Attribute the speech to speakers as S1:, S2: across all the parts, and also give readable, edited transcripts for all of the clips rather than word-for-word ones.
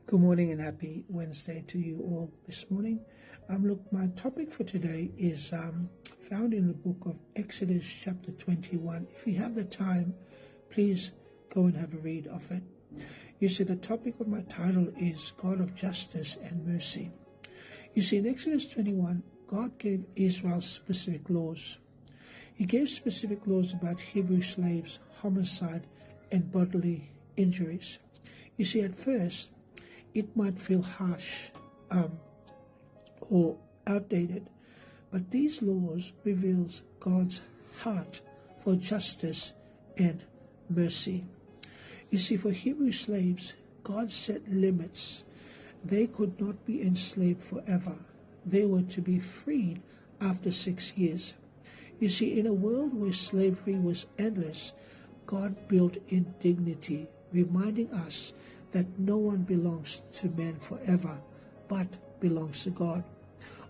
S1: Good morning and happy Wednesday to you all this morning. Look, my topic for today is found in the book of Exodus chapter 21. If you have the time, please go and have a read of it. You see, the topic of my title is God of Justice and Mercy. You see, in Exodus 21, God gave Israel specific laws. He gave specific laws about Hebrew slaves, homicide, and bodily injuries. You see, at first, it might feel harsh or outdated, but these laws reveals God's heart for justice and mercy. You see, for Hebrew slaves, God set limits. They could not be enslaved forever. They were to be freed after 6 years. You see, in a world where slavery was endless, God built in dignity, reminding us that no one belongs to man forever, but belongs to God.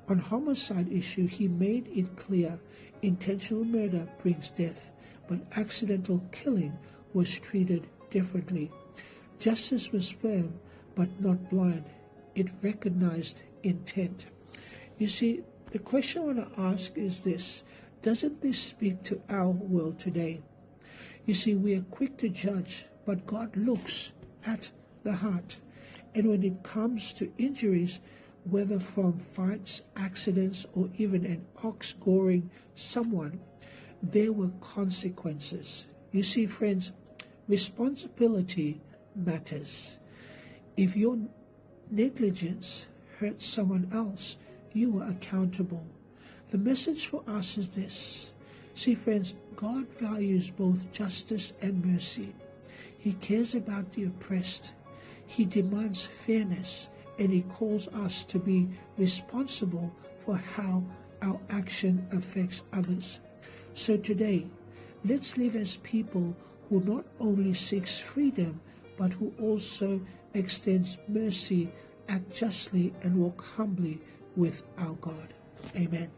S1: On homicide issue, he made it clear intentional murder brings death, but accidental killing was treated differently. Justice was firm, but not blind. It recognized intent. You see, the question I want to ask is this: doesn't this speak to our world today? You see, we are quick to judge, but God looks at the heart. And when it comes to injuries, whether from fights, accidents, or even an ox goring someone, there were consequences. You see, friends, responsibility matters. If your negligence hurts someone else, you are accountable. The message for us is this. See, friends, God values both justice and mercy. He cares about the oppressed. He demands fairness, and he calls us to be responsible for how our action affects others. So today, let's live as people who not only seeks freedom, but who also extends mercy, act justly, and walk humbly with our God. Amen.